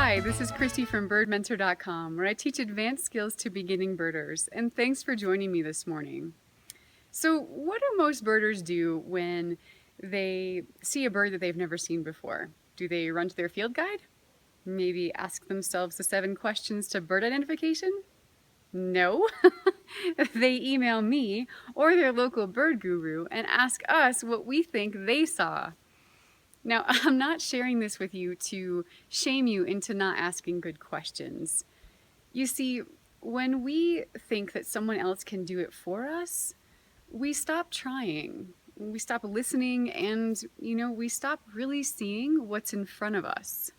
Hi, this is Christy from birdmentor.com, where I teach advanced skills to beginning birders, and thanks for joining me this morning. So what do most birders do when they see a bird that they've never seen before? Do they run to their field guide? Maybe ask themselves the 7 questions to bird identification? No. They email me or their local bird guru and ask us what we think they saw. Now, I'm not sharing this with you to shame you into not asking good questions. You see, when we think that someone else can do it for us, we stop trying. We stop listening and, we stop really seeing what's in front of us.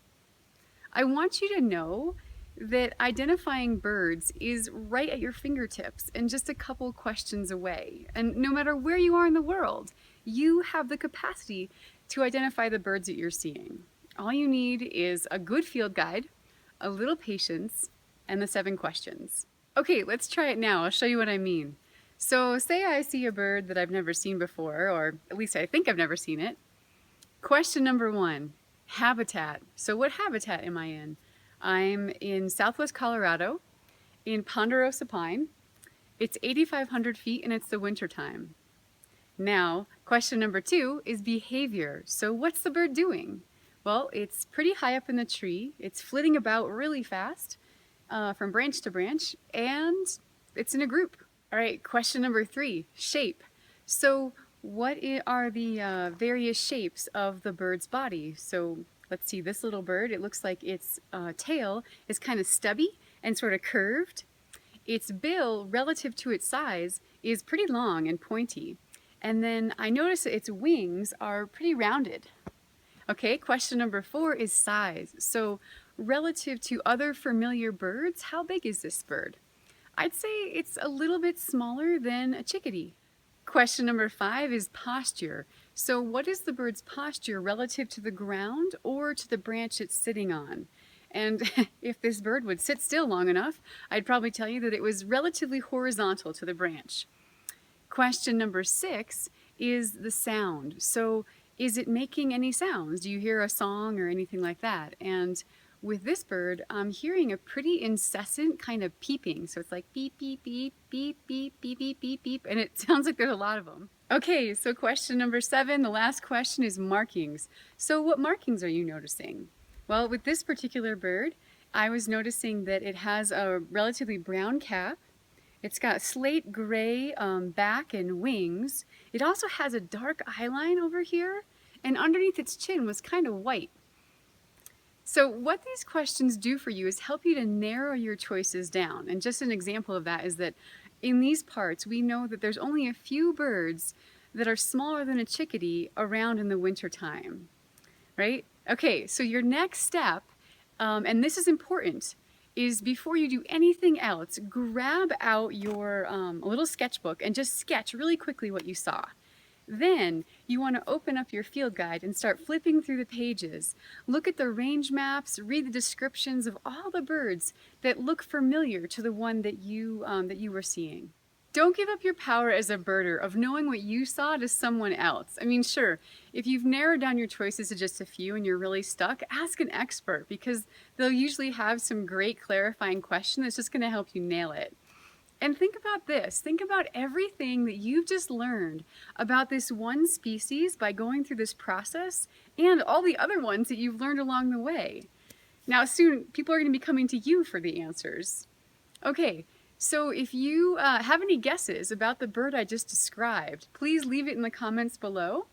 I want you to know that identifying birds is right at your fingertips and just a couple questions away. And no matter where you are in the world, you have the capacity to identify the birds that you're seeing. All you need is a good field guide, a little patience, and the 7 questions. Okay, let's try it now. I'll show you what I mean. So say I see a bird that I've never seen before, or at least I think I've never seen it. Question number 1, habitat. So what habitat am I in? I'm in Southwest Colorado, in Ponderosa Pine. It's 8,500 feet and it's the winter time. Now, question number 2 is behavior. So what's the bird doing? Well, it's pretty high up in the tree. It's flitting about really fast from branch to branch, and it's in a group. All right, question number 3, shape. So what are the various shapes of the bird's body? So let's see, this little bird, it looks like its tail is kind of stubby and sort of curved. Its bill, relative to its size, is pretty long and pointy. And then I notice that its wings are pretty rounded. Okay, question number 4 is size. So relative to other familiar birds, how big is this bird? I'd say it's a little bit smaller than a chickadee. Question number 5 is posture. So what is the bird's posture relative to the ground or to the branch it's sitting on? And if this bird would sit still long enough, I'd probably tell you that it was relatively horizontal to the branch. Question number 6 is the sound. So is it making any sounds? Do you hear a song or anything like that? And with this bird, I'm hearing a pretty incessant kind of peeping. So it's like beep, beep, beep, beep, beep, beep, beep, beep, beep, and it sounds like there's a lot of them. Okay, so question number 7, the last question is markings. So what markings are you noticing? Well, with this particular bird, I was noticing that it has a relatively brown cap. It's got slate gray back and wings. It also has a dark eyeline over here, and underneath its chin was kind of white. So what these questions do for you is help you to narrow your choices down. And just an example of that is that in these parts, we know that there's only a few birds that are smaller than a chickadee around in the winter time, right? Okay, so your next step, and this is important, is before you do anything else, grab out your little sketchbook and just sketch really quickly what you saw. Then you want to open up your field guide and start flipping through the pages. Look at the range maps, read the descriptions of all the birds that look familiar to the one that you were seeing. Don't give up your power as a birder of knowing what you saw to someone else. I mean, sure, if you've narrowed down your choices to just a few and you're really stuck, ask an expert because they'll usually have some great clarifying question that's just going to help you nail it. And think about this. Think about everything that you've just learned about this one species by going through this process and all the other ones that you've learned along the way. Now, soon people are going to be coming to you for the answers. Okay. So if you have any guesses about the bird I just described, please leave it in the comments below.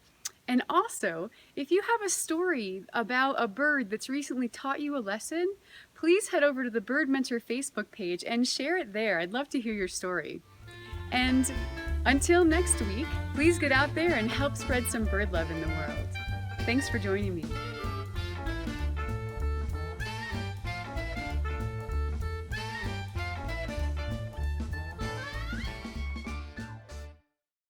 And also, if you have a story about a bird that's recently taught you a lesson, please head over to the Bird Mentor Facebook page and share it there. I'd love to hear your story. And until next week, please get out there and help spread some bird love in the world. Thanks for joining me.